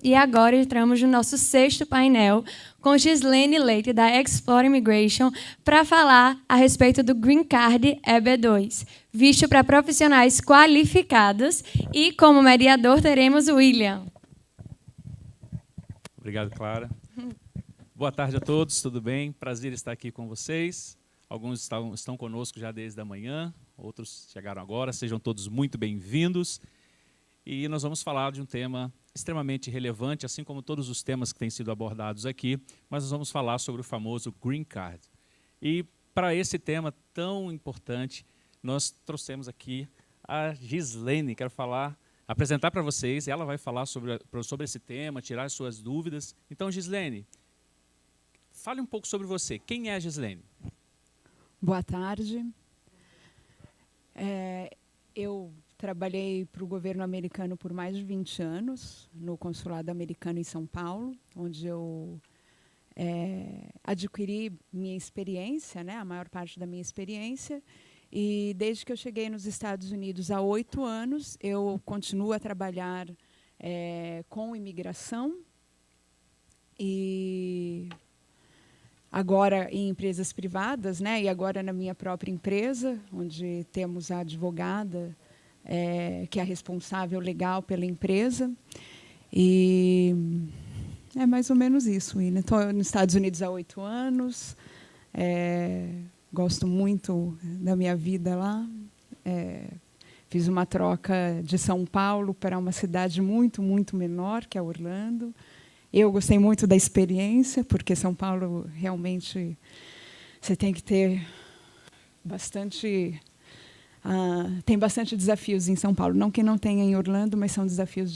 E agora entramos no nosso sexto painel com Gislene Leite, da Explore Immigration, para falar a respeito do Green Card EB2, visto para profissionais qualificados. E, como mediador, teremos o William. Obrigado, Clara. Boa tarde a todos, tudo bem? Prazer estar aqui com vocês. Alguns estão conosco já desde a manhã, outros chegaram agora. Sejam todos muito bem-vindos. E nós vamos falar de um tema extremamente relevante, assim como todos os temas que têm sido abordados aqui, mas nós vamos falar sobre o famoso Green Card. E para esse tema tão importante, nós trouxemos aqui a Gislene. Quero apresentar para vocês, ela vai falar sobre esse tema, tirar as suas dúvidas. Então, Gislene, fale um pouco sobre você. Quem é a Gislene? Boa tarde. Eu trabalhei para o governo americano por mais de 20 anos, no consulado americano em São Paulo, onde eu adquiri minha experiência, né, a maior parte da minha experiência. E desde que eu cheguei nos Estados Unidos há 8 anos, eu continuo a trabalhar com imigração e agora em empresas privadas, né, e agora na minha própria empresa, onde temos a advogada que é a responsável legal pela empresa. E é mais ou menos isso. Estou nos Estados Unidos há 8 anos, gosto muito da minha vida lá. Fiz uma troca de São Paulo para uma cidade muito, muito menor, que é Orlando. Eu gostei muito da experiência, porque São Paulo, realmente, você tem que ter bastante... tem bastante desafios em São Paulo. Não que não tenha em Orlando, mas são desafios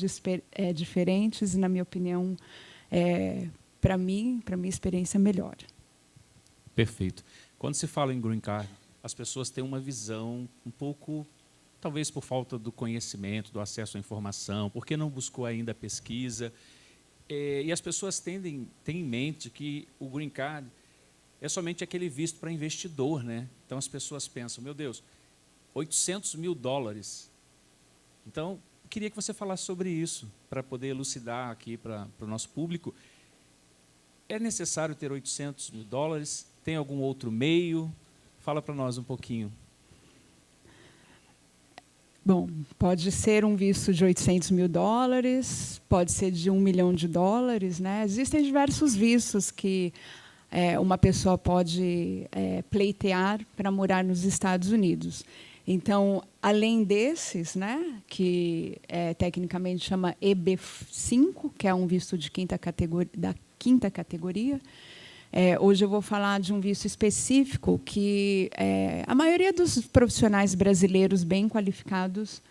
diferentes, e, na minha opinião, para minha experiência, melhor. Perfeito. Quando se fala em Green Card, as pessoas têm uma visão um pouco, talvez por falta do conhecimento, do acesso à informação, porque não buscou ainda a pesquisa. E as pessoas têm em mente que o Green Card é somente aquele visto para investidor, né? Então, as pessoas pensam, meu Deus, $800 mil. Então, eu queria que você falasse sobre isso, para poder elucidar aqui para o nosso público. É necessário ter $800 mil? Tem algum outro meio? Fala para nós um pouquinho. Bom, pode ser um visto de $800 mil, pode ser de $1 milhão, né? Existem diversos vistos que uma pessoa pode pleitear para morar nos Estados Unidos. Então, além desses, né, que tecnicamente chama EB5, que é um visto de da quinta categoria, hoje eu vou falar de um visto específico que a maioria dos profissionais brasileiros bem qualificados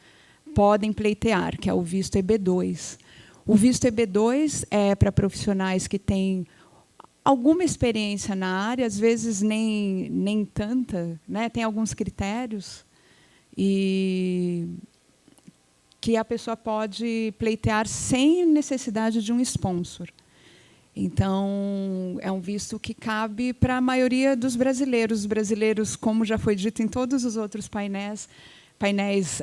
podem pleitear, que é o visto EB2. O visto EB2 é para profissionais que têm alguma experiência na área, às vezes nem tanta, né? Tem alguns critérios e que a pessoa pode pleitear sem necessidade de um sponsor. Então, é um visto que cabe para a maioria dos brasileiros. Os brasileiros, como já foi dito em todos os outros painéis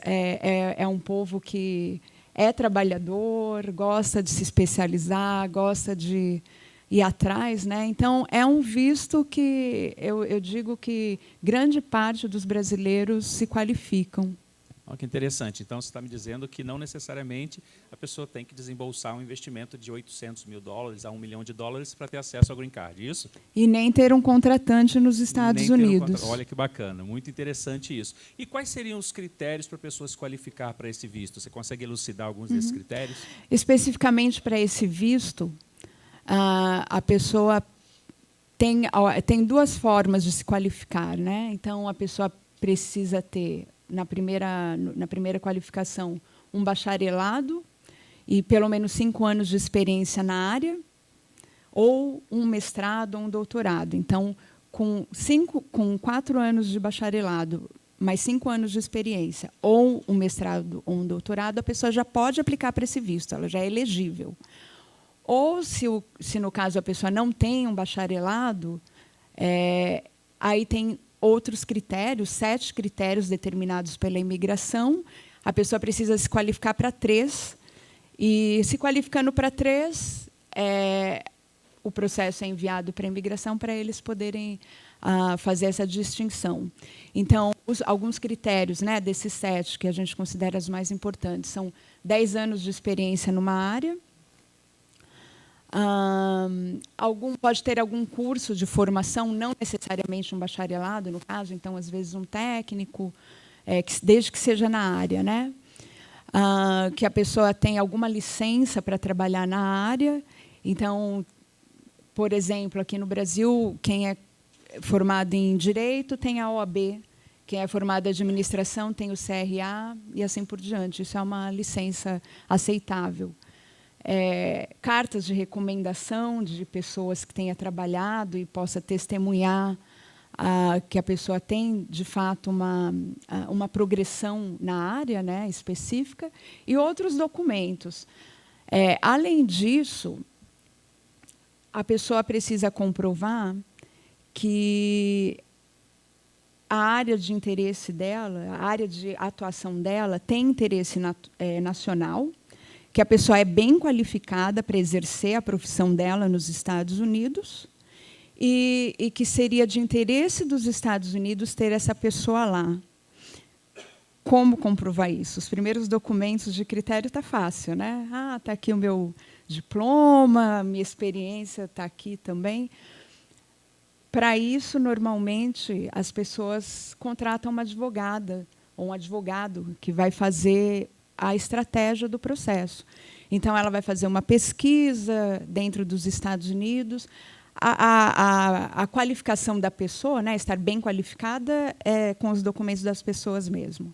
é um povo que é trabalhador, gosta de se especializar, gosta de ir atrás, né? Então, é um visto que eu digo que grande parte dos brasileiros se qualificam. Olha que interessante. Então, você está me dizendo que não necessariamente a pessoa tem que desembolsar um investimento de $800 mil a $1 milhão para ter acesso ao Green Card, isso? E nem ter um contratante nos Estados Unidos. Olha que bacana, muito interessante isso. E quais seriam os critérios para a pessoa se qualificar para esse visto? Você consegue elucidar alguns desses critérios? Especificamente para esse visto, a pessoa tem duas formas de se qualificar, né? Então, a pessoa precisa ter, na primeira qualificação, um bacharelado e pelo menos 5 anos de experiência na área, ou um mestrado ou um doutorado. Então, com 4 anos de bacharelado, mais 5 anos de experiência, ou um mestrado ou um doutorado, a pessoa já pode aplicar para esse visto, ela já é elegível. Ou, se no caso a pessoa não tem um bacharelado, aí tem outros critérios, 7 critérios determinados pela imigração. A pessoa precisa se qualificar para 3 E, se qualificando para 3, o processo é enviado para a imigração para eles poderem fazer essa distinção. Então, alguns critérios, né, desses 7, que a gente considera os mais importantes, são 10 anos de experiência numa área, pode ter algum curso de formação, não necessariamente um bacharelado, no caso, então, às vezes, um técnico, desde que seja na área, né? Que a pessoa tenha alguma licença para trabalhar na área. Então, por exemplo, aqui no Brasil, quem é formado em Direito tem a OAB, quem é formado em Administração tem o CRA, e assim por diante. Isso é uma licença aceitável. Cartas de recomendação de pessoas que tenha trabalhado e possa testemunhar que a pessoa tem, de fato, uma progressão na área, né, específica, e outros documentos. Além disso, a pessoa precisa comprovar que a área de interesse dela, a área de atuação dela, tem interesse nacional, que a pessoa é bem qualificada para exercer a profissão dela nos Estados Unidos, e que seria de interesse dos Estados Unidos ter essa pessoa lá. Como comprovar isso? Os primeiros documentos de critério está fácil, né? Está aqui o meu diploma, minha experiência está aqui também. Para isso, normalmente, as pessoas contratam uma advogada ou um advogado que vai fazer a estratégia do processo. Então, ela vai fazer uma pesquisa dentro dos Estados Unidos. A qualificação da pessoa, né, estar bem qualificada, é com os documentos das pessoas mesmo.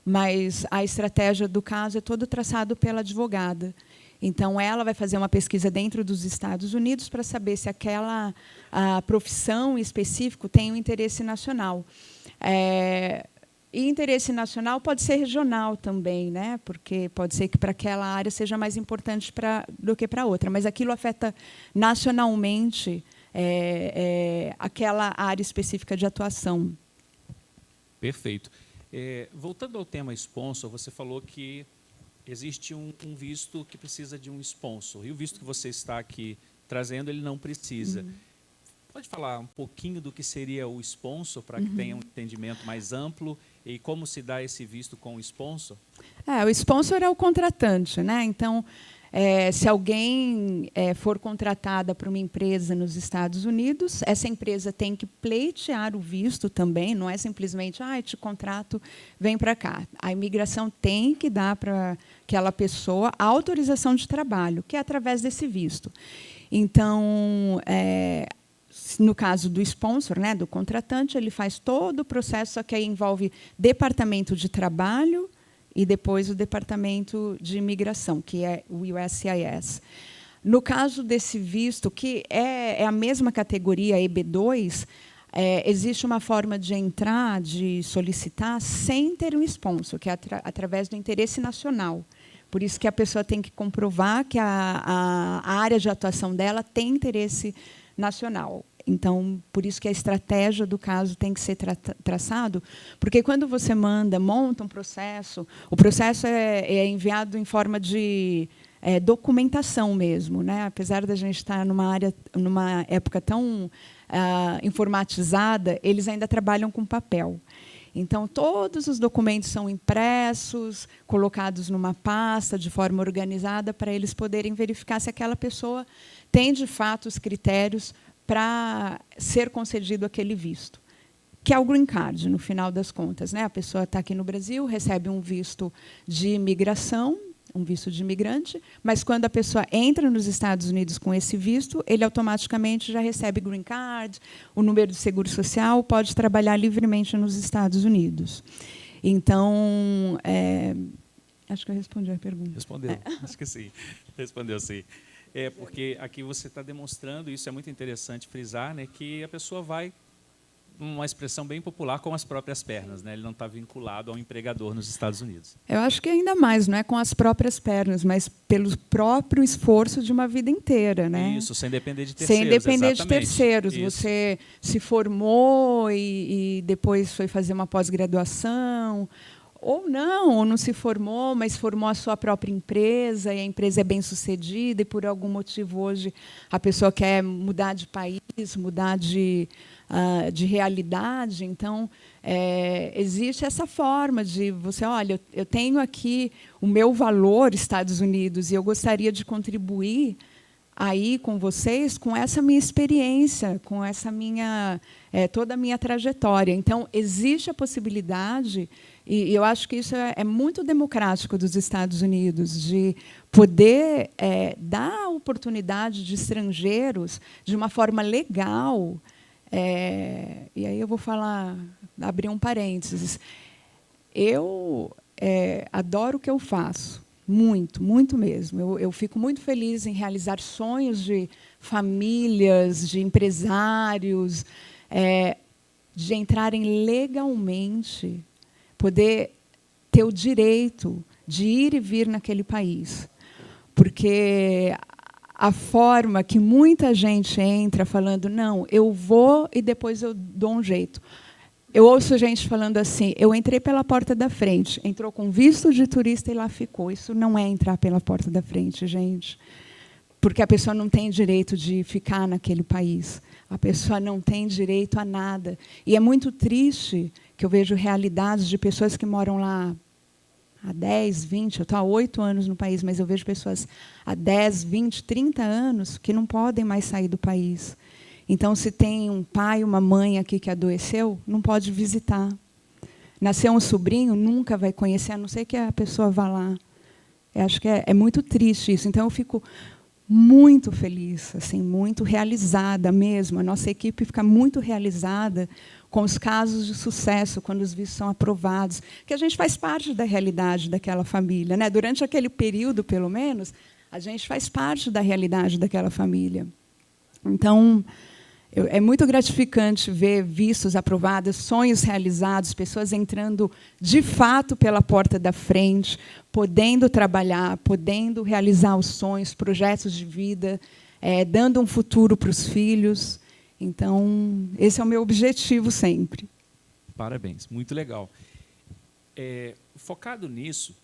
Mas a estratégia do caso é todo traçado pela advogada. Então, ela vai fazer uma pesquisa dentro dos Estados Unidos para saber se aquela profissão em específico tem um interesse nacional. E interesse nacional pode ser regional também, né? Porque pode ser que para aquela área seja mais importante do que para outra, mas aquilo afeta nacionalmente aquela área específica de atuação. Perfeito. Voltando ao tema sponsor, você falou que existe um visto que precisa de um sponsor, e o visto que você está aqui trazendo, ele não precisa. Pode falar um pouquinho do que seria o sponsor, para que tenha um entendimento mais amplo, e como se dá esse visto com o sponsor? O sponsor é o contratante, né? Então, se alguém for contratada por uma empresa nos Estados Unidos, essa empresa tem que pleitear o visto também, não é simplesmente, te contrato, vem para cá. A imigração tem que dar para aquela pessoa a autorização de trabalho, que é através desse visto. Então, no caso do sponsor, né, do contratante, ele faz todo o processo, só que aí envolve departamento de trabalho e depois o departamento de imigração, que é o USCIS. No caso desse visto, que é a mesma categoria EB2, existe uma forma de entrar, de solicitar, sem ter um sponsor, que é através do interesse nacional. Por isso que a pessoa tem que comprovar que a área de atuação dela tem interesse nacional. Então, por isso que a estratégia do caso tem que ser traçado, porque quando você monta um processo, o processo é enviado em forma de documentação mesmo, né? Apesar da gente estar numa época tão informatizada, eles ainda trabalham com papel. Então, todos os documentos são impressos, colocados numa pasta de forma organizada para eles poderem verificar se aquela pessoa tem, de fato, os critérios para ser concedido aquele visto, que é o green card, no final das contas, né? A pessoa está aqui no Brasil, recebe um visto de imigração, um visto de imigrante, mas quando a pessoa entra nos Estados Unidos com esse visto, ele automaticamente já recebe green card, o número de seguro social, pode trabalhar livremente nos Estados Unidos. Então, acho que eu respondi a pergunta. Respondeu, acho que sim. Respondeu sim. Porque aqui você está demonstrando, isso é muito interessante frisar, né, que a pessoa vai, uma expressão bem popular, com as próprias pernas, né? Ele não está vinculado ao empregador nos Estados Unidos. Eu acho que ainda mais, não é com as próprias pernas, mas pelo próprio esforço de uma vida inteira, né? Isso, sem depender de terceiros. Sem depender exatamente. De terceiros. Isso. Você se formou e depois foi fazer uma pós-graduação, ou não se formou, mas formou a sua própria empresa, e a empresa é bem-sucedida, e por algum motivo hoje a pessoa quer mudar de país, mudar de realidade. Então, existe essa forma de você, olha, eu tenho aqui o meu valor, Estados Unidos, e eu gostaria de contribuir aí com vocês, com essa minha experiência, com essa toda a minha trajetória. Então, existe a possibilidade, e eu acho que isso é muito democrático dos Estados Unidos, de poder dar oportunidade de estrangeiros de uma forma legal. E aí eu vou abrir um parênteses. Eu adoro o que eu faço. Muito, muito mesmo. Eu fico muito feliz em realizar sonhos de famílias, de empresários, de entrarem legalmente, poder ter o direito de ir e vir naquele país. Porque a forma que muita gente entra falando, não, eu vou e depois eu dou um jeito. Eu ouço gente falando assim, eu entrei pela porta da frente, entrou com visto de turista e lá ficou. Isso não é entrar pela porta da frente, gente. Porque a pessoa não tem direito de ficar naquele país. A pessoa não tem direito a nada. E é muito triste que eu vejo realidades de pessoas que moram lá há 10, 20, eu estou há 8 anos no país, mas eu vejo pessoas há 10, 20, 30 anos que não podem mais sair do país. Então, se tem um pai, uma mãe aqui que adoeceu, não pode visitar. Nasceu um sobrinho, nunca vai conhecer, a não ser que a pessoa vá lá. Eu acho que é muito triste isso. Então, eu fico muito feliz, assim, muito realizada mesmo. A nossa equipe fica muito realizada com os casos de sucesso, quando os vistos são aprovados, que a gente faz parte da realidade daquela família, né? Durante aquele período, pelo menos, a gente faz parte da realidade daquela família. Então, é muito gratificante ver vistos aprovados, sonhos realizados, pessoas entrando, de fato, pela porta da frente, podendo trabalhar, podendo realizar os sonhos, projetos de vida, dando um futuro para os filhos. Então, esse é o meu objetivo sempre. Parabéns, muito legal. Focado nisso,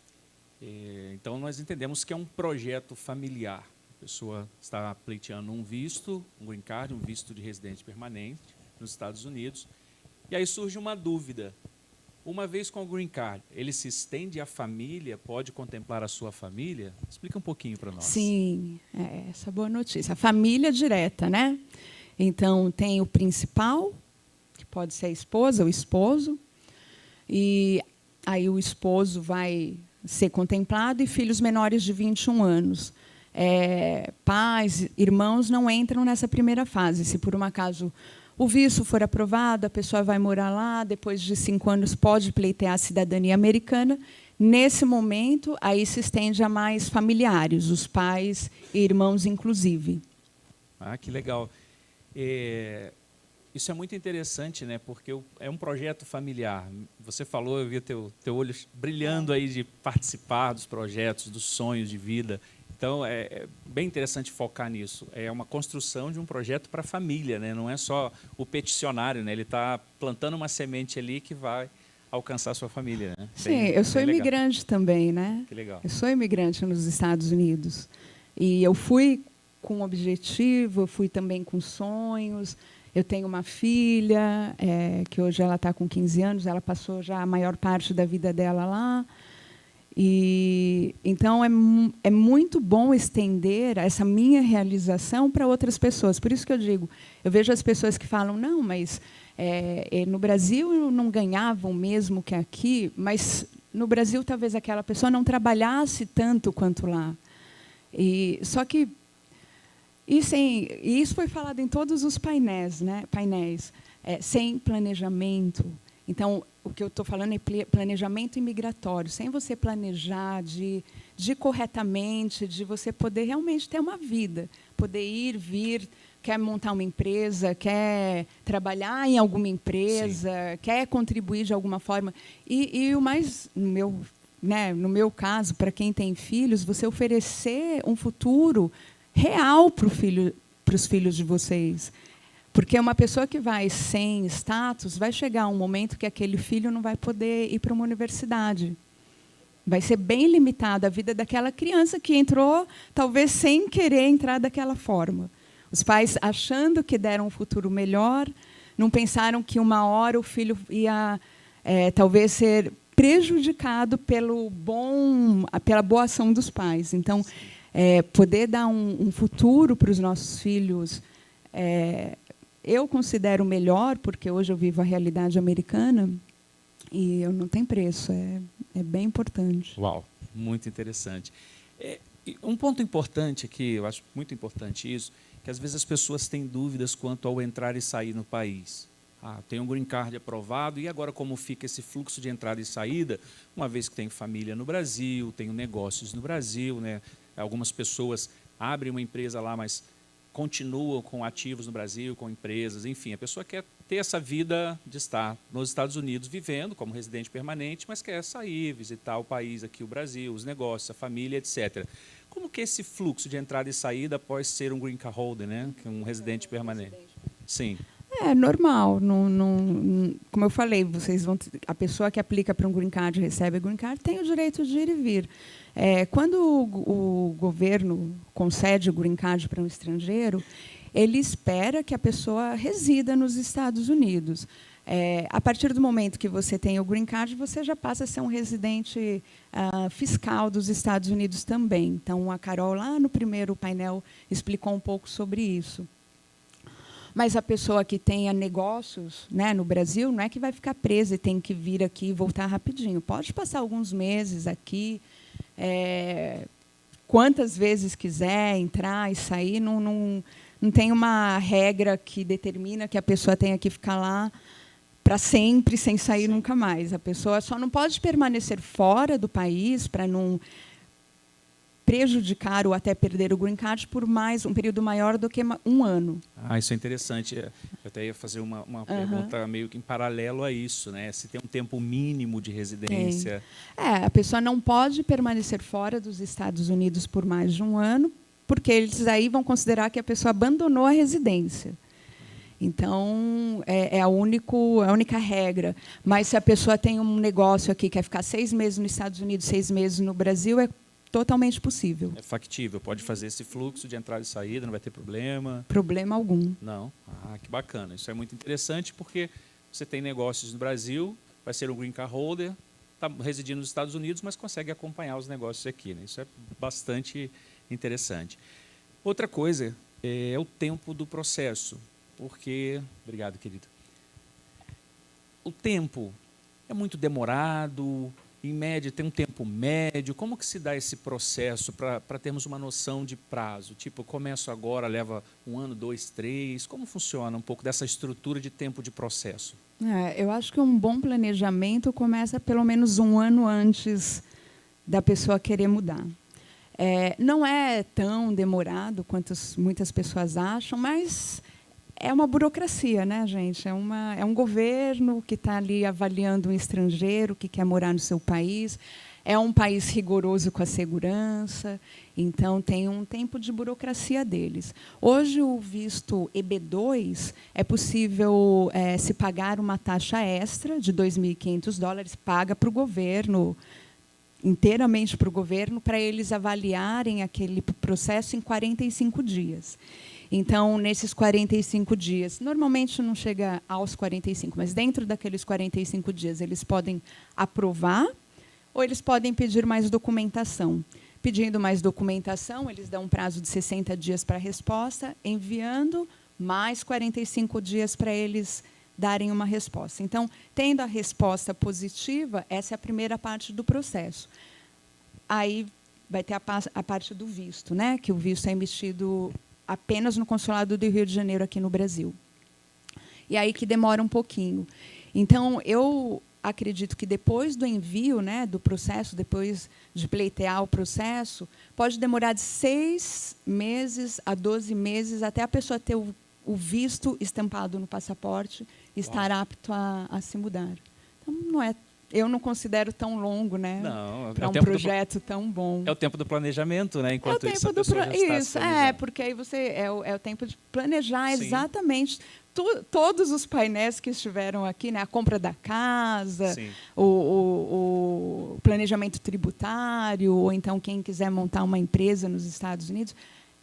então, nós entendemos que é um projeto familiar. A pessoa está pleiteando um visto, um green card, um visto de residente permanente nos Estados Unidos. E aí surge uma dúvida. Uma vez com o green card, ele se estende à família, pode contemplar a sua família? Explica um pouquinho para nós. Sim, essa é a boa notícia. A família direta, né? Então, tem o principal, que pode ser a esposa ou o esposo, e aí o esposo vai ser contemplado, e filhos menores de 21 anos. Pais, irmãos não entram nessa primeira fase. Se, por um acaso, o visto for aprovado, a pessoa vai morar lá, depois de 5 anos pode pleitear a cidadania americana. Nesse momento, aí se estende a mais familiares, os pais e irmãos, inclusive. Ah, que legal. Isso é muito interessante, né? Porque é um projeto familiar. Você falou, eu vi teu olho brilhando aí de participar dos projetos, dos sonhos de vida. Então, é bem interessante focar nisso. É uma construção de um projeto para a família, né? Não é só o peticionário, né? Ele está plantando uma semente ali que vai alcançar a sua família, né? Sim, eu sou imigrante também, né? Que legal. Eu sou imigrante nos Estados Unidos. E eu fui com um objetivo, eu fui também com sonhos. Eu tenho uma filha, que hoje ela está com 15 anos, ela passou já a maior parte da vida dela lá. E, então, é muito bom estender essa minha realização para outras pessoas. Por isso que eu digo, eu vejo as pessoas que falam, não, mas no Brasil não ganhavam mesmo que aqui, mas no Brasil talvez aquela pessoa não trabalhasse tanto quanto lá. Só que isso foi falado em todos os painéis, né? Sem planejamento. Então, o que eu estou falando é planejamento imigratório, sem você planejar de corretamente, de você poder realmente ter uma vida, poder ir, vir, quer montar uma empresa, quer trabalhar em alguma empresa, sim, quer contribuir de alguma forma. E o mais, no meu caso, para quem tem filhos, você oferecer um futuro real para os filhos de vocês. Porque uma pessoa que vai sem status, vai chegar um momento que aquele filho não vai poder ir para uma universidade. Vai ser bem limitada a vida daquela criança que entrou, talvez sem querer entrar daquela forma. Os pais, achando que deram um futuro melhor, não pensaram que uma hora o filho ia talvez ser prejudicado pela boa ação dos pais. Então, poder dar um futuro para os nossos filhos, eu considero melhor, porque hoje eu vivo a realidade americana, e eu não tem preço, é bem importante. Uau, muito interessante. Um ponto importante aqui, eu acho muito importante isso, que às vezes as pessoas têm dúvidas quanto ao entrar e sair no país. Tem um green card aprovado, e agora como fica esse fluxo de entrada e saída, uma vez que tenho família no Brasil, tenho negócios no Brasil, né? Algumas pessoas abrem uma empresa lá, mas continuam com ativos no Brasil, com empresas, enfim, a pessoa quer ter essa vida de estar nos Estados Unidos vivendo como residente permanente, mas quer sair, visitar o país aqui, o Brasil, os negócios, a família, etc. Como que é esse fluxo de entrada e saída após ser um green card holder, né? Um residente permanente? Sim. É normal. Como eu falei, a pessoa que aplica para um green card, recebe a green card, tem o direito de ir e vir. Quando o governo concede o green card para um estrangeiro, ele espera que a pessoa resida nos Estados Unidos. A partir do momento que você tem o green card, você já passa a ser um residente fiscal dos Estados Unidos também. Então, a Carol, lá no primeiro painel, explicou um pouco sobre isso. Mas a pessoa que tenha negócios, né, no Brasil, não é que vai ficar presa e tem que vir aqui e voltar rapidinho. Pode passar alguns meses aqui, quantas vezes quiser, entrar e sair. Não tem uma regra que determina que a pessoa tenha que ficar lá para sempre, sem sair nunca mais. A pessoa só não pode permanecer fora do país para não prejudicar ou até perder o green card por um período maior do que um ano. Isso é interessante. Eu até ia fazer uma pergunta meio que em paralelo a isso, né? Se tem um tempo mínimo de residência. A pessoa não pode permanecer fora dos Estados Unidos por mais de um ano, porque eles aí vão considerar que a pessoa abandonou a residência. Então, é a única regra. Mas se a pessoa tem um negócio aqui, quer ficar 6 meses nos Estados Unidos, 6 meses no Brasil, é totalmente possível. É factível, pode fazer esse fluxo de entrada e saída, não vai ter problema? Problema algum. Não? Que bacana. Isso é muito interessante, porque você tem negócios no Brasil, vai ser um green card holder, está residindo nos Estados Unidos, mas consegue acompanhar os negócios aqui, né? Isso é bastante interessante. Outra coisa é o tempo do processo, porque... Obrigado, querido. O tempo é muito demorado, em média, tem um tempo médio. Como que se dá esse processo para termos uma noção de prazo? Tipo, eu começo agora, leva 1 ano, 2, 3. Como funciona um pouco dessa estrutura de tempo de processo? Eu acho que um bom planejamento começa pelo menos 1 ano antes da pessoa querer mudar. Não é tão demorado quanto muitas pessoas acham, mas é uma burocracia, né, gente? É um governo que está ali avaliando um estrangeiro que quer morar no seu país. É um país rigoroso com a segurança, então tem um tempo de burocracia deles. Hoje, o visto EB2, é possível se pagar uma taxa extra de $2.500, paga para o governo, inteiramente para o governo, para eles avaliarem aquele processo em 45 dias. Então, nesses 45 dias, normalmente não chega aos 45, mas dentro daqueles 45 dias, eles podem aprovar ou eles podem pedir mais documentação. Pedindo mais documentação, eles dão um prazo de 60 dias para a resposta, enviando mais 45 dias para eles darem uma resposta. Então, tendo a resposta positiva, essa é a primeira parte do processo. Aí vai ter a parte do visto, né? Que o visto é emitido apenas no consulado do Rio de Janeiro, aqui no Brasil. E aí que demora um pouquinho. Então, eu acredito que depois do envio, né, do processo, depois de pleitear o processo, pode demorar de 6 meses a 12 meses até a pessoa ter o visto estampado no passaporte e estar apto a se mudar. Então, não é eu não considero tão longo, né? Não, para um projeto tão bom. É o tempo do planejamento, né? Enquanto é o tempo isso, a pessoa já está isso, se porque aí você é o tempo de planejar Sim. exatamente todos os painéis que estiveram aqui, né? A compra da casa, o planejamento tributário, ou então quem quiser montar uma empresa nos Estados Unidos.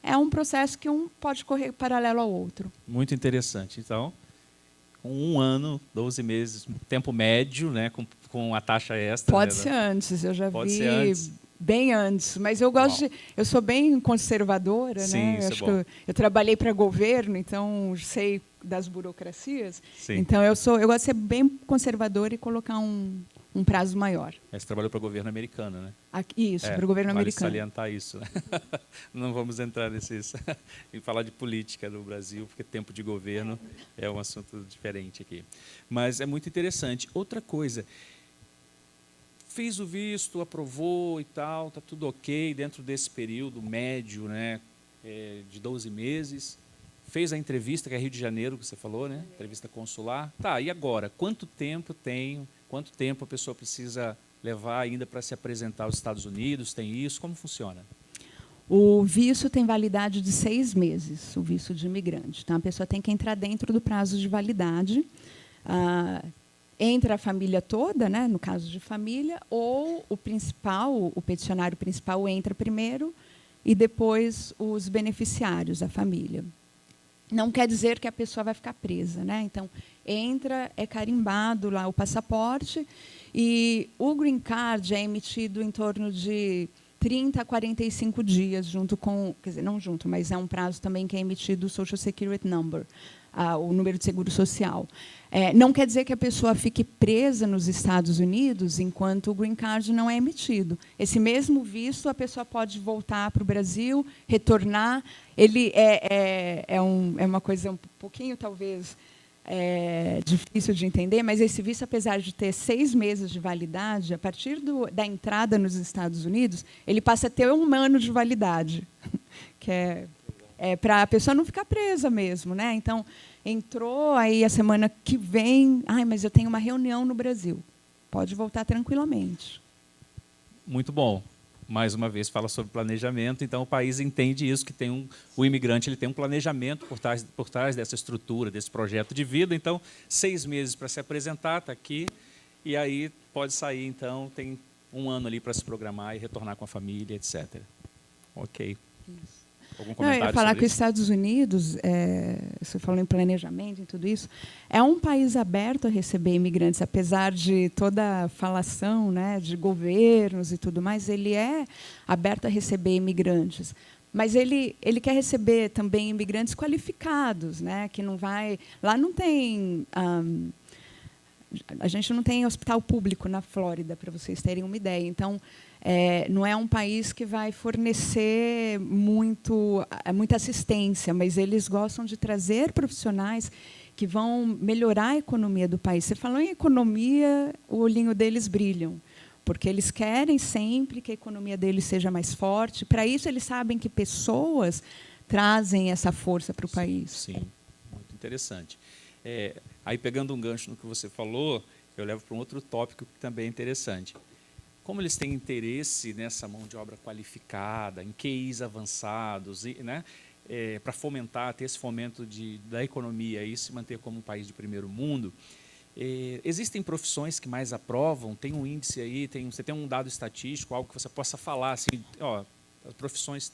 É um processo que um pode correr paralelo ao outro. Muito interessante. Então, com 1 ano, 12 meses, tempo médio, né, com a taxa extra. Pode né, ser antes, eu já pode vi ser antes. bem antes, mas eu gosto eu sou bem conservadora, Sim, né? isso Eu acho é bom. que eu trabalhei para governo, então sei das burocracias. Sim. Então eu gosto de ser bem conservadora e colocar um prazo maior. Você trabalhou para o governo americano, né? Isso, para o governo vale americano. salientar isso, né? Não vamos entrar em falar de política no Brasil, porque tempo de governo é um assunto diferente aqui. Mas é muito interessante. Outra coisa, fiz o visto, aprovou e tal, está tudo ok dentro desse período médio, né, de 12 meses. Fez a entrevista, que é Rio de Janeiro, que você falou, né? Entrevista consular. Tá, e agora? Quanto tempo a pessoa precisa levar ainda para se apresentar aos Estados Unidos? Tem isso? Como funciona? O visto tem validade de 6 meses, o visto de imigrante. Então, a pessoa tem que entrar dentro do prazo de validade. Entra a família toda, né, no caso de família, ou o peticionário principal entra primeiro e depois os beneficiários, a família. Não quer dizer que a pessoa vai ficar presa, né? Então, entra, é carimbado lá o passaporte e o Green Card é emitido em torno de 30 a 45 dias, junto com, quer dizer, não junto, mas é um prazo também que é emitido o Social Security Number, o número de seguro social. Não quer dizer que a pessoa fique presa nos Estados Unidos enquanto o Green Card não é emitido. Esse mesmo visto, a pessoa pode voltar para o Brasil, retornar. Ele é uma coisa um pouquinho, talvez, difícil de entender, mas esse visto, apesar de ter 6 meses de validade, a partir da entrada nos Estados Unidos, ele passa a ter 1 ano de validade, que para a pessoa não ficar presa mesmo, né? Então, entrou, aí a semana que vem, mas eu tenho uma reunião no Brasil. Pode voltar tranquilamente. Muito bom. Mais uma vez, fala sobre planejamento. Então, o país entende isso, que o imigrante ele tem um planejamento por trás dessa estrutura, desse projeto de vida. Então, 6 meses para se apresentar, está aqui, e aí pode sair, então, tem 1 ano ali para se programar e retornar com a família, etc. Ok. Isso. Algum comentário eu ia falar sobre que os isso? Estados Unidos, você falou em planejamento e tudo isso, é um país aberto a receber imigrantes, apesar de toda a falação, né, de governos e tudo mais, ele é aberto a receber imigrantes. Mas ele quer receber também imigrantes qualificados, né, que não vai... Lá não tem... a gente não tem hospital público na Flórida, para vocês terem uma ideia. Então, não é um país que vai fornecer muita assistência, mas eles gostam de trazer profissionais que vão melhorar a economia do país. Você falou em economia, o olhinho deles brilham, porque eles querem sempre que a economia deles seja mais forte. Para isso, eles sabem que pessoas trazem essa força para o país. Sim, muito interessante. Aí, pegando um gancho no que você falou, eu levo para um outro tópico que também é interessante. Como eles têm interesse nessa mão de obra qualificada, em QIs avançados, né, para fomentar, ter esse fomento da economia e se manter como um país de primeiro mundo, existem profissões que mais aprovam? Tem um índice aí, você tem um dado estatístico, algo que você possa falar, assim, as profissões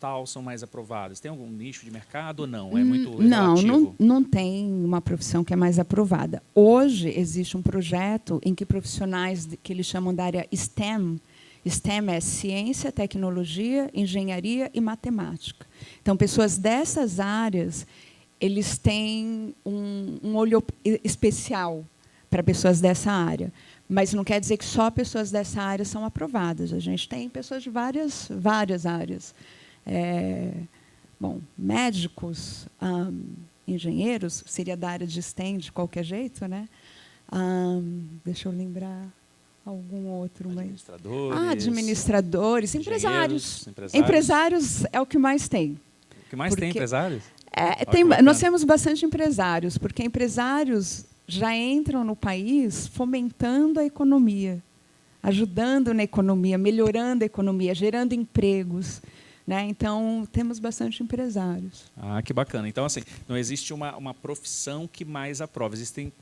tal são mais aprovadas? Tem algum nicho de mercado ou não? É muito relativo? Não tem uma profissão que é mais aprovada. Hoje existe um projeto em que profissionais que eles chamam da área STEM é ciência, tecnologia, engenharia e matemática. Então, pessoas dessas áreas, eles têm um olho especial para pessoas dessa área. Mas não quer dizer que só pessoas dessa área são aprovadas. A gente tem pessoas de várias áreas. Médicos, engenheiros, seria da área de STEM de qualquer jeito, né? Deixa eu lembrar algum outro. Administradores, empresários. Empresários é o que mais tem. O que mais tem empresários? Nós temos bastante empresários, porque empresários já entram no país fomentando a economia, ajudando na economia, melhorando a economia, gerando empregos. Né? Então, temos bastante empresários. Ah, que bacana. Então, assim, não existe uma profissão que mais aprova. Existem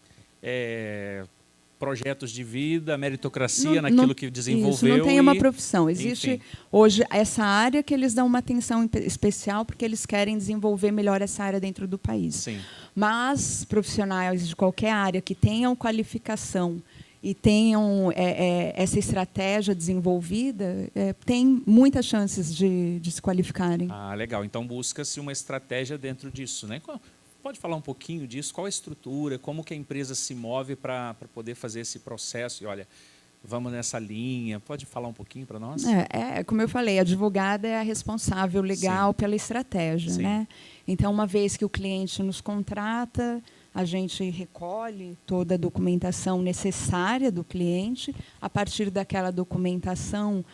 projetos de vida, meritocracia naquilo que desenvolveu. Isso, não tem uma profissão. Existe, enfim, hoje, essa área que eles dão uma atenção especial porque eles querem desenvolver melhor essa área dentro do país. Sim. Mas profissionais de qualquer área que tenham qualificação e tenham essa estratégia desenvolvida, tem muitas chances de se qualificarem. Ah, legal. Então, busca-se uma estratégia dentro disso, né? Pode falar um pouquinho disso? Qual a estrutura? Como que a empresa se move para poder fazer esse processo? E, olha, vamos nessa linha. Pode falar um pouquinho para nós? Como eu falei, a advogada é a responsável legal Sim. pela estratégia. Né? Então, uma vez que o cliente nos contrata, a gente recolhe toda a documentação necessária do cliente. A partir daquela documentação,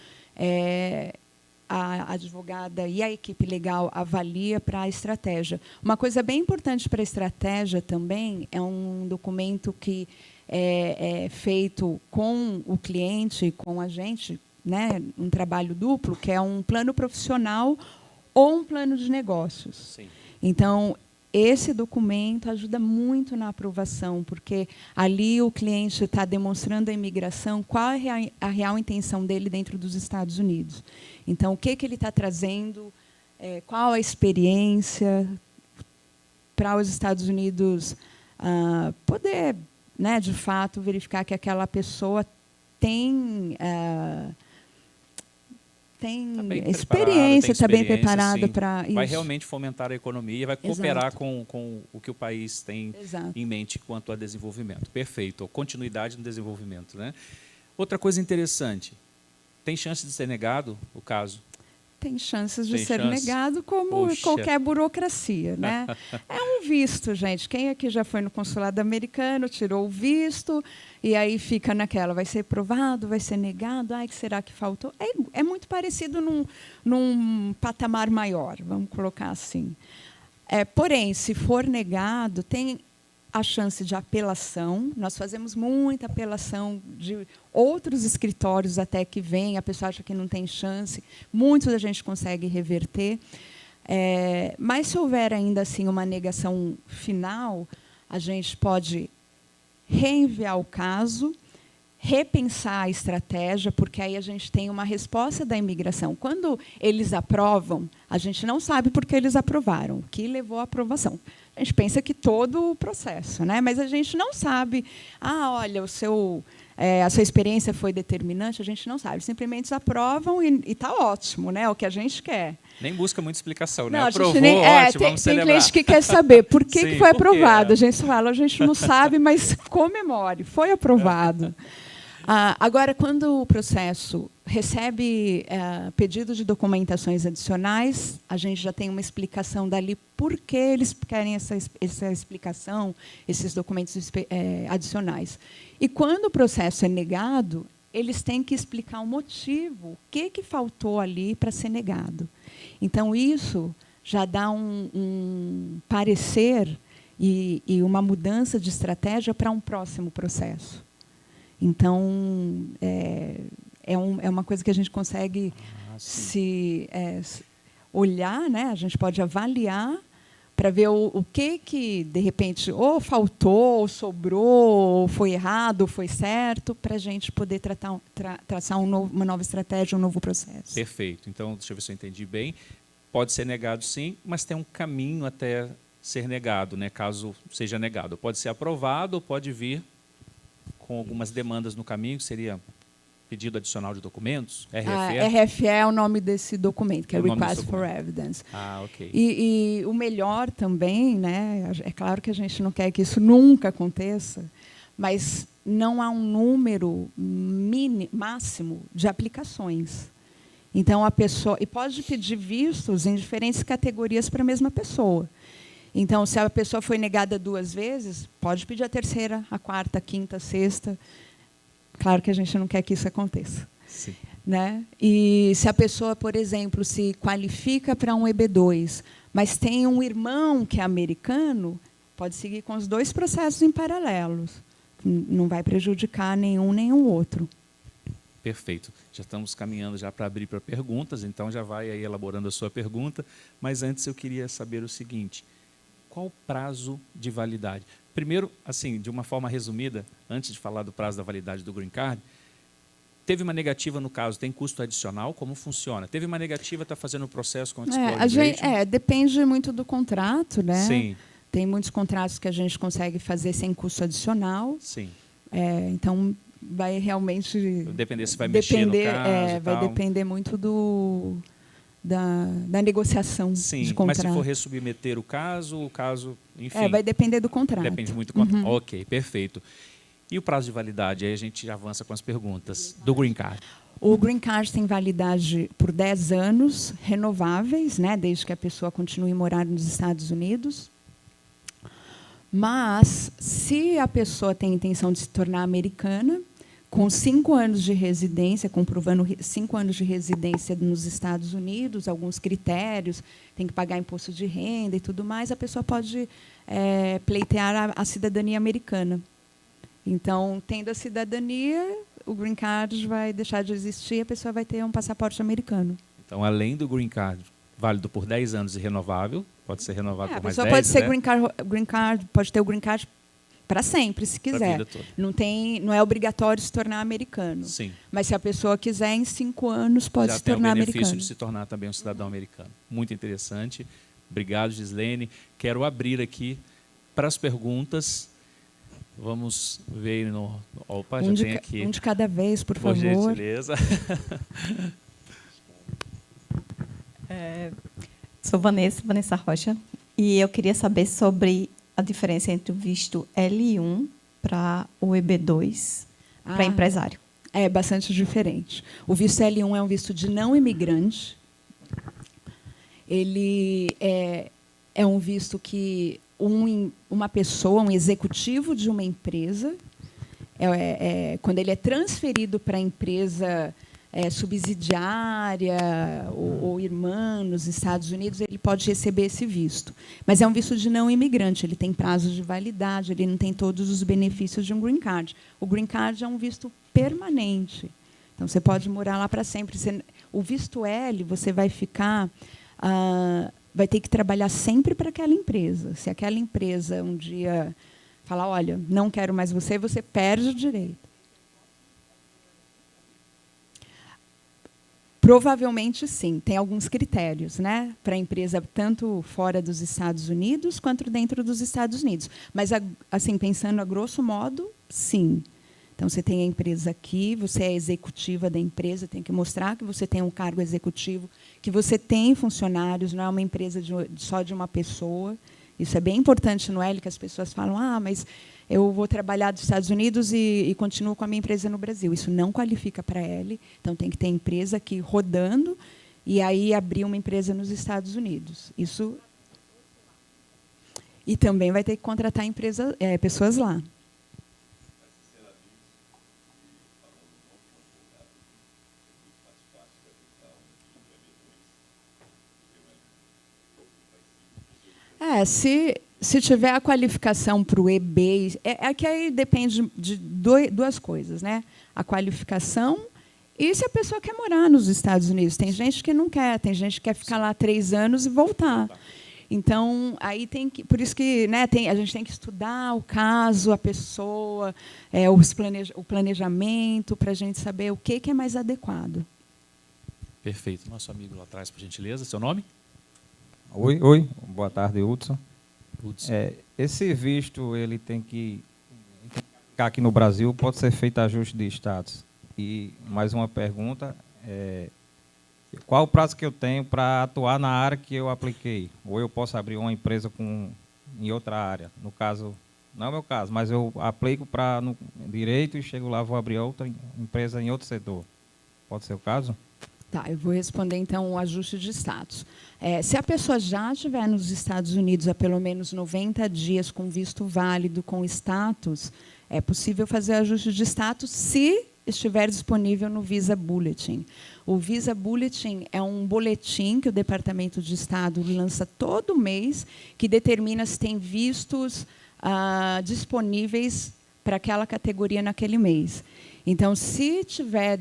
a advogada e a equipe legal avalia para a estratégia. Uma coisa bem importante para a estratégia também é um documento que é feito com o cliente, com a gente, né, um trabalho duplo, que é um plano profissional ou um plano de negócios. Sim. Então, esse documento ajuda muito na aprovação, porque ali o cliente está demonstrando à imigração qual é a real intenção dele dentro dos Estados Unidos. Então, o que ele está trazendo, qual a experiência para os Estados Unidos poder, né, de fato, verificar que aquela pessoa tem experiência, está bem preparada para isso. Vai realmente fomentar a economia, vai cooperar com o que o país tem em mente quanto a desenvolvimento. Perfeito, continuidade no desenvolvimento. Né? Outra coisa interessante, tem chance de ser negado o caso? Tem chances de ser negado, como qualquer burocracia. Né? É um visto, gente. Quem aqui já foi no consulado americano, tirou o visto, e aí fica naquela, vai ser aprovado, vai ser negado, ai, que será que faltou? É muito parecido num patamar maior, vamos colocar assim. Porém, se for negado, tem a chance de apelação. Nós fazemos muita apelação de outros escritórios até que vem, a pessoa acha que não tem chance, muitos a gente consegue reverter. Mas se houver ainda assim uma negação final, a gente pode reenviar o caso, repensar a estratégia, porque aí a gente tem uma resposta da imigração. Quando eles aprovam, a gente não sabe por que eles aprovaram, o que levou à aprovação. A gente pensa que todo o processo, né? Mas a gente não sabe, olha, a sua experiência foi determinante, a gente não sabe. Simplesmente eles aprovam e está ótimo, né? É o que a gente quer. Nem busca muita explicação, né? Não, aprovou, ótimo, vamos celebrar. Tem cliente que quer saber por que foi aprovado. A gente fala, a gente não sabe, mas comemore, foi aprovado. Agora, quando o processo recebe pedido de documentações adicionais, a gente já tem uma explicação dali por que eles querem essa explicação, esses documentos adicionais. E quando o processo é negado, eles têm que explicar o motivo, o que faltou ali para ser negado. Então, isso já dá um parecer e uma mudança de estratégia para um próximo processo. Então, é uma coisa que a gente consegue olhar, né? A gente pode avaliar para ver o que, de repente, ou faltou, ou sobrou, ou foi errado, ou foi certo, para a gente poder traçar uma nova estratégia, um novo processo. Perfeito. Então, deixa eu ver se eu entendi bem. Pode ser negado, sim, mas tem um caminho até ser negado, né? Caso seja negado. Pode ser aprovado ou pode vir com algumas demandas no caminho, que seria pedido adicional de documentos, RFE? RFE é o nome desse documento, que é Request for Evidence. Ok. E o melhor também, né, é claro que a gente não quer que isso nunca aconteça, mas não há um número máximo de aplicações. Então, a pessoa... E pode pedir vistos em diferentes categorias para a mesma pessoa. Então, se a pessoa foi negada 2 vezes, pode pedir a 3ª, a 4ª, a 5ª, a 6ª. Claro que a gente não quer que isso aconteça. Sim. Né? E se a pessoa, por exemplo, se qualifica para um EB2, mas tem um irmão que é americano, pode seguir com os 2 processos em paralelos. Não vai prejudicar nenhum nem o outro. Perfeito. Já estamos caminhando já para abrir para perguntas, então já vai aí elaborando a sua pergunta. Mas antes eu queria saber o seguinte: qual o prazo de validade? Primeiro, assim, de uma forma resumida, antes de falar do prazo da validade do Green Card, teve uma negativa no caso, tem custo adicional? Como funciona? Teve uma negativa, está fazendo o processo com a Explorer? Depende muito do contrato, né? Sim. Tem muitos contratos que a gente consegue fazer sem custo adicional. Sim. Então, vai realmente... Depender se vai mexer no caso vai depender muito da negociação de contrato. Mas se for ressubmeter o caso, enfim... vai depender do contrato. Depende muito do contrato. Ok, perfeito. E o prazo de validade? Aí a gente já avança com as perguntas do Green Card. O Green Card tem validade por 10 anos, renováveis, né, desde que a pessoa continue morando nos Estados Unidos. Mas, se a pessoa tem a intenção de se tornar americana, com 5 anos de residência, comprovando 5 anos de residência nos Estados Unidos, alguns critérios, tem que pagar imposto de renda e tudo mais, a pessoa pode pleitear a cidadania americana. Então, tendo a cidadania, o Green Card vai deixar de existir e a pessoa vai ter um passaporte americano. Então, além do Green Card, válido por 10 anos e renovável, pode ser renovado por mais 10, a pessoa pode ser Green Card, pode ter o Green Card para sempre, se quiser. Não é obrigatório se tornar americano. Sim. Mas se a pessoa quiser, em 5 anos, pode se tornar americano. Já tem o benefício de se tornar também um cidadão americano. Muito interessante. Obrigado, Gislene. Quero abrir aqui para as perguntas. Vamos ver no... Opa, já tem aqui. Um de cada vez, por favor. Por gentileza. Sou Vanessa Rocha, e eu queria saber sobre a diferença entre o visto L1 para o EB2 para empresário. É bastante diferente. O visto L1 é um visto de não imigrante. Ele é um visto que uma pessoa, um executivo de uma empresa, quando ele é transferido para a empresa subsidiária ou irmã nos Estados Unidos, ele pode receber esse visto. Mas é um visto de não imigrante, ele tem prazo de validade, ele não tem todos os benefícios de um Green Card. O Green Card é um visto permanente. Então, você pode morar lá para sempre. O visto L, você vai ficar... vai ter que trabalhar sempre para aquela empresa. Se aquela empresa um dia falar, olha, não quero mais você, você perde o direito. Provavelmente, sim. Tem alguns critérios, né, para a empresa, tanto fora dos Estados Unidos quanto dentro dos Estados Unidos. Mas, assim, pensando a grosso modo, sim. Então, você tem a empresa aqui, você é executiva da empresa, tem que mostrar que você tem um cargo executivo, que você tem funcionários, não é uma empresa só de uma pessoa. Isso é bem importante no L, que as pessoas falam, mas eu vou trabalhar dos Estados Unidos e continuo com a minha empresa no Brasil. Isso não qualifica para L, então tem que ter empresa aqui rodando e aí abrir uma empresa nos Estados Unidos. Isso. E também vai ter que contratar pessoas lá. Se tiver a qualificação para o EB, que aí depende de 2 coisas, né? A qualificação e se a pessoa quer morar nos Estados Unidos. Tem gente que não quer, tem gente que quer ficar lá 3 anos e voltar. Então, aí tem que, por isso que, né, a gente tem que estudar o caso, a pessoa, o planejamento, para a gente saber o que é mais adequado. Perfeito. Nosso amigo lá atrás, por gentileza, seu nome? Oi. Boa tarde, Hudson. Esse visto ele tem que ficar aqui no Brasil, pode ser feito ajuste de status. E mais uma pergunta, qual o prazo que eu tenho para atuar na área que eu apliquei? Ou eu posso abrir uma empresa em outra área? No caso, não é o meu caso, mas eu aplico para direito e chego lá, vou abrir outra empresa em outro setor. Pode ser o caso? Tá, eu vou responder, então, o ajuste de status. Se a pessoa já estiver nos Estados Unidos há pelo menos 90 dias com visto válido, com status, é possível fazer ajuste de status se estiver disponível no Visa Bulletin. O Visa Bulletin é um boletim que o Departamento de Estado lança todo mês, que determina se tem vistos disponíveis para aquela categoria naquele mês. Então, se tiver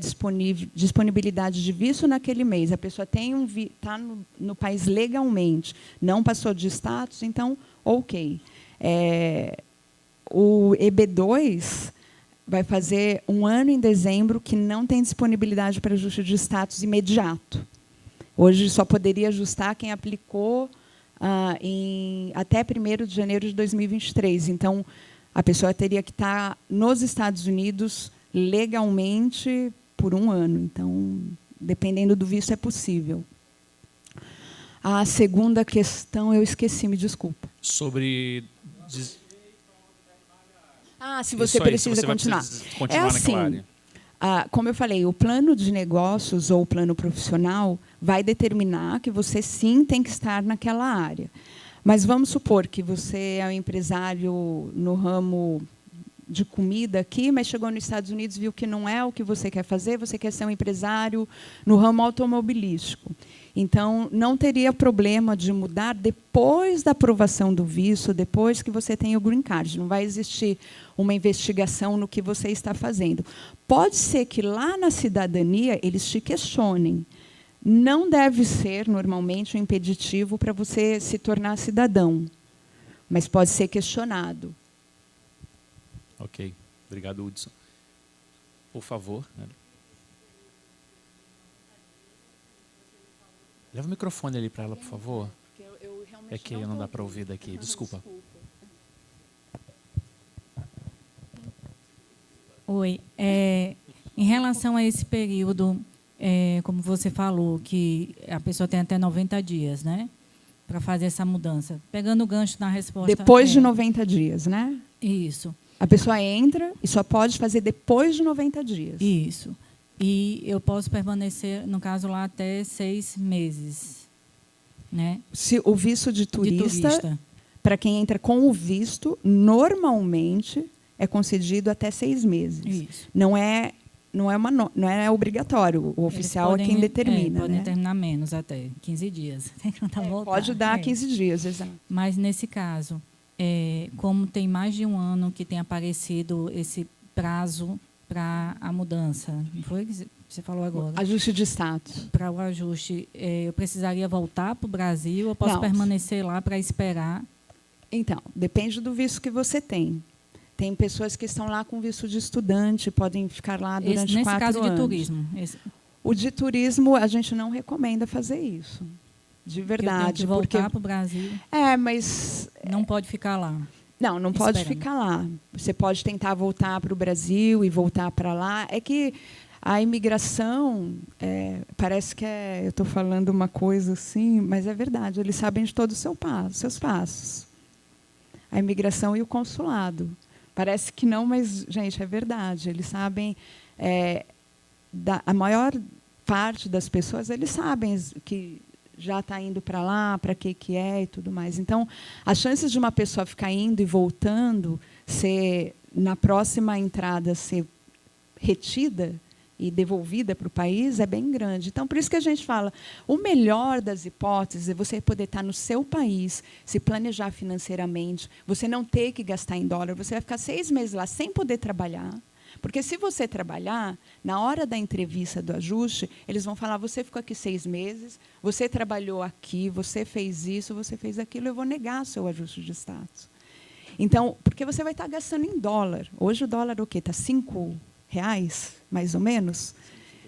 disponibilidade de visto naquele mês, a pessoa está no país legalmente, não passou de status, então, ok. O EB2 vai fazer 1 ano em dezembro que não tem disponibilidade para ajuste de status imediato. Hoje só poderia ajustar quem aplicou até 1º de janeiro de 2023. Então, a pessoa teria que estar nos Estados Unidos legalmente por 1 ano. Então, dependendo do visto, é possível. A segunda questão eu esqueci, me desculpa. Sobre... se você precisa continuar. Continuar naquela área. Como eu falei, o plano de negócios ou o plano profissional vai determinar que você, sim, tem que estar naquela área. Mas vamos supor que você é um empresário no ramo de comida aqui, mas chegou nos Estados Unidos e viu que não é o que você quer fazer, você quer ser um empresário no ramo automobilístico. Então, não teria problema de mudar depois da aprovação do visto, depois que você tem o green card. Não vai existir uma investigação no que você está fazendo. Pode ser que lá na cidadania eles te questionem. Não deve ser, normalmente, um impeditivo para você se tornar cidadão, mas pode ser questionado. Ok. Obrigado, Hudson. Por favor. Leva o microfone ali para ela, por favor. É que não dá para ouvir daqui. Desculpa. Oi. Em relação a esse período, como você falou, que a pessoa tem até 90 dias, né? Para fazer essa mudança. Pegando o gancho na resposta... Depois de 90 dias, né? Isso. A pessoa entra e só pode fazer depois de 90 dias. Isso. E eu posso permanecer, no caso lá, até 6 meses. Né? Se o visto de turista, para quem entra com o visto, normalmente é concedido até 6 meses. Isso. Não é obrigatório. O oficial é quem determina. Podem né? terminar menos até 15 dias. Tem que voltar. Pode dar 15 dias, exato. Mas, nesse caso, como tem mais de 1 ano que tem aparecido esse prazo para a mudança, não foi que você falou agora? Ajuste de status. Para o ajuste, eu precisaria voltar para o Brasil ou posso permanecer lá para esperar? Então, depende do visto que você tem. Tem pessoas que estão lá com visto de estudante, podem ficar lá durante 4 anos. Nesse caso de turismo. O de turismo, a gente não recomenda fazer isso. De verdade. Tem que voltar para o Brasil. Mas... Não pode ficar lá. Não pode ficar lá. Você pode tentar voltar para o Brasil e voltar para lá. É que a imigração, parece que eu estou falando uma coisa assim, mas é verdade. Eles sabem de todos os seus passos. A imigração e o consulado. Parece que não, mas, gente, é verdade. Eles sabem... a maior parte das pessoas, eles sabem que já está indo para lá, para que é e tudo mais. Então, as chances de uma pessoa ficar indo e voltando, na próxima entrada, ser retida e devolvida para o país é bem grande. Então, por isso que a gente fala, o melhor das hipóteses é você poder estar no seu país, se planejar financeiramente, você não ter que gastar em dólar, você vai ficar 6 meses lá sem poder trabalhar. Porque, se você trabalhar, na hora da entrevista do ajuste, eles vão falar, você ficou aqui 6 meses, você trabalhou aqui, você fez isso, você fez aquilo, eu vou negar seu ajuste de status. Então, porque você vai estar gastando em dólar. Hoje o dólar o quê? Está R$5, mais ou menos?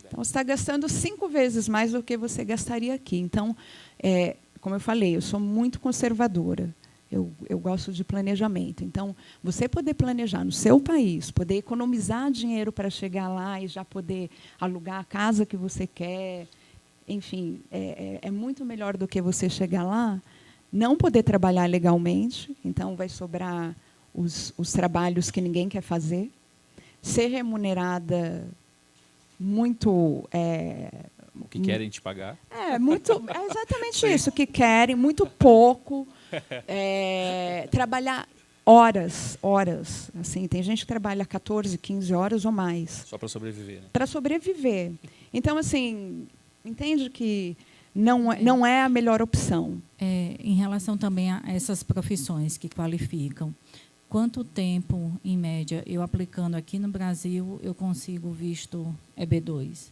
Então, você está gastando 5 vezes mais do que você gastaria aqui. Então, como eu falei, eu sou muito conservadora. Eu gosto de planejamento. Então, você poder planejar no seu país, poder economizar dinheiro para chegar lá e já poder alugar a casa que você quer, enfim, é muito melhor do que você chegar lá, não poder trabalhar legalmente, então vai sobrar os trabalhos que ninguém quer fazer, ser remunerada muito... o que querem te pagar? É exatamente isso, que querem, muito pouco... trabalhar horas. Assim, tem gente que trabalha 14, 15 horas ou mais. Só para sobreviver. Né? Para sobreviver. Então, assim, entende que não é a melhor opção. Em relação também a essas profissões que qualificam, quanto tempo, em média, eu aplicando aqui no Brasil, eu consigo visto EB2?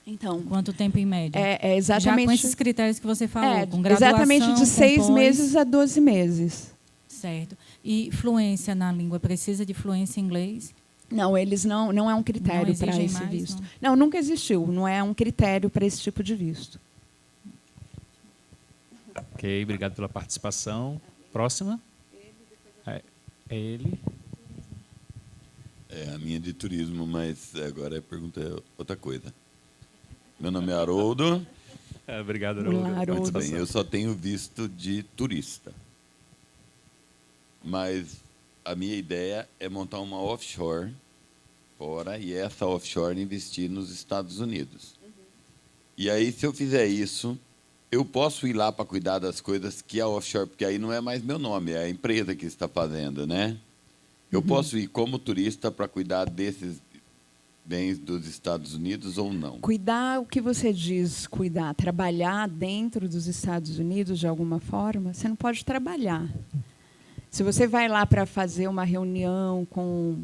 Então, Quanto tempo, em média? é exatamente... Já com esses critérios que você falou, com graduação, exatamente de 6 com pós, meses a 12 meses. Certo. E fluência na língua, precisa de fluência em inglês? Não, eles não é um critério para exigem esse mais, visto. não? Não, nunca existiu. Não é um critério para esse tipo de visto. Ok, obrigado pela participação. Próxima. É ele. É a minha de turismo, mas agora a pergunta é outra coisa. Meu nome é Haroldo. Obrigado, Olá, Haroldo. Muito Haroldo. bem, eu só tenho visto de turista. Mas a minha ideia é montar uma offshore fora e essa offshore investir nos Estados Unidos. E aí, se eu fizer isso, eu posso ir lá para cuidar das coisas que a offshore, porque aí não é mais meu nome, é a empresa que está fazendo, né? Eu posso ir como turista para cuidar desses bens dos Estados Unidos ou não? Cuidar, o que você diz, cuidar, trabalhar dentro dos Estados Unidos de alguma forma, você não pode trabalhar. Se você vai lá para fazer uma reunião com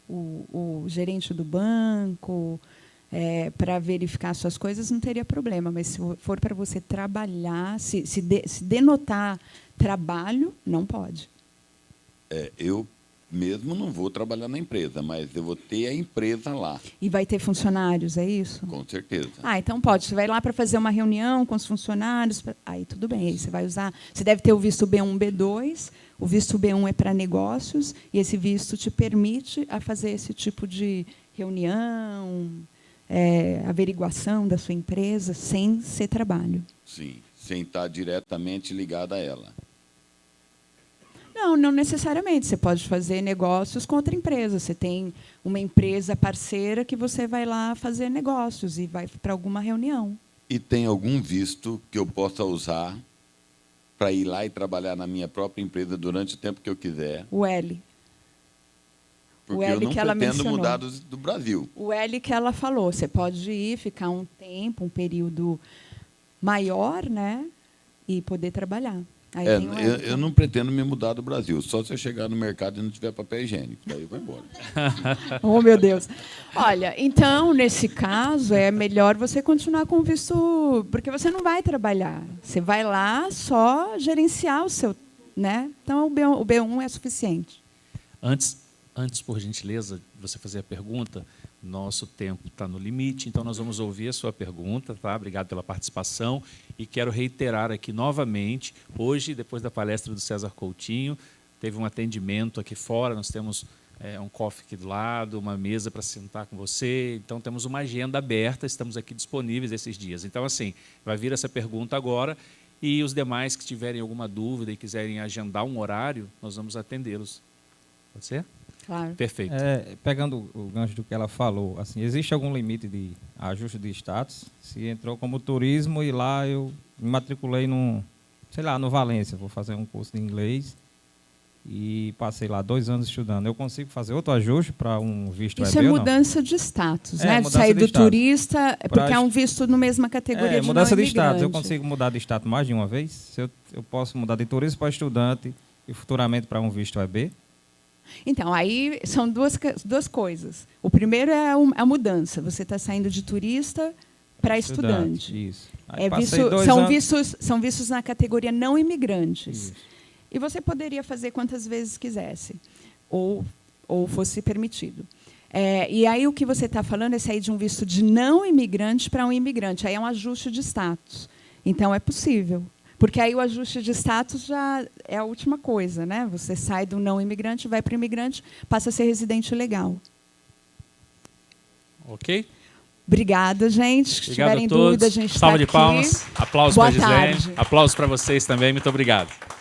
o gerente do banco, para verificar suas coisas, não teria problema. Mas se for para você trabalhar, se denotar trabalho, não pode. Eu mesmo não vou trabalhar na empresa, mas eu vou ter a empresa lá, E vai ter funcionários, é isso? com certeza. Ah, então pode. Você vai lá para fazer uma reunião com os funcionários. Aí tudo bem. Aí você vai usar. Você deve ter o visto B1, B2. O visto B1 é para negócios e esse visto te permite a fazer esse tipo de reunião, averiguação da sua empresa sem ser trabalho. Sim, sem estar diretamente ligado a ela. Não necessariamente. Você pode fazer negócios com outra empresa. Você tem uma empresa parceira que você vai lá fazer negócios e vai para alguma reunião. E tem algum visto que eu possa usar para ir lá e trabalhar na minha própria empresa durante o tempo que eu quiser? O L. Porque O L eu não que ela pretendo mencionou. mudar do Brasil. O L que ela falou. Você pode ir, ficar um tempo, um período maior, né? E poder trabalhar. Aí tem o L. Eu não pretendo me mudar do Brasil, só se eu chegar no mercado e não tiver papel higiênico. Daí eu vou embora. Oh, meu Deus. Olha, então, nesse caso, é melhor você continuar com o visto, porque você não vai trabalhar. Você vai lá só gerenciar o seu, né? Então, o B1 é suficiente. Antes, por gentileza, de você fazer a pergunta, nosso tempo está no limite, então nós vamos ouvir a sua pergunta, tá? Obrigado pela participação. E quero reiterar aqui novamente, hoje, depois da palestra do César Coutinho, teve um atendimento aqui fora, nós temos um coffee aqui do lado, uma mesa para sentar com você, então temos uma agenda aberta, estamos aqui disponíveis esses dias. Então, assim, vai vir essa pergunta agora, e os demais que tiverem alguma dúvida e quiserem agendar um horário, nós vamos atendê-los. Pode ser? Claro. Perfeito. Pegando o gancho do que ela falou, assim, existe algum limite de ajuste de status? Se entrou como turismo e lá eu me matriculei no Valência, vou fazer um curso de inglês e passei lá 2 anos estudando, eu consigo fazer outro ajuste para um visto Isso EB é ou não? mudança de status, né? De mudança sair de do status. turista, porque é um visto na mesma categoria de mudança não de status. Eu imigrante. consigo mudar de status mais de uma vez? Se eu posso mudar de turista para estudante e futuramente para um visto EB? Então, aí são duas coisas. O primeiro é a mudança. Você está saindo de turista para estudante. Isso. Aí passei 2 São vistos na categoria não imigrantes. Isso. E você poderia fazer quantas vezes quisesse, ou fosse permitido. E aí o que você está falando é sair de um visto de não imigrante para um imigrante. Aí é um ajuste de status. Então, é possível. Porque aí o ajuste de status já é a última coisa, né? Você sai do não imigrante, vai para o imigrante, passa a ser residente legal. Ok? Obrigada, gente. Se Obrigado tiverem a todos. dúvida, a gente está Salva aqui. de palmas. Aplausos Boa para a Gislene. tarde. Aplausos para vocês também. Muito obrigado.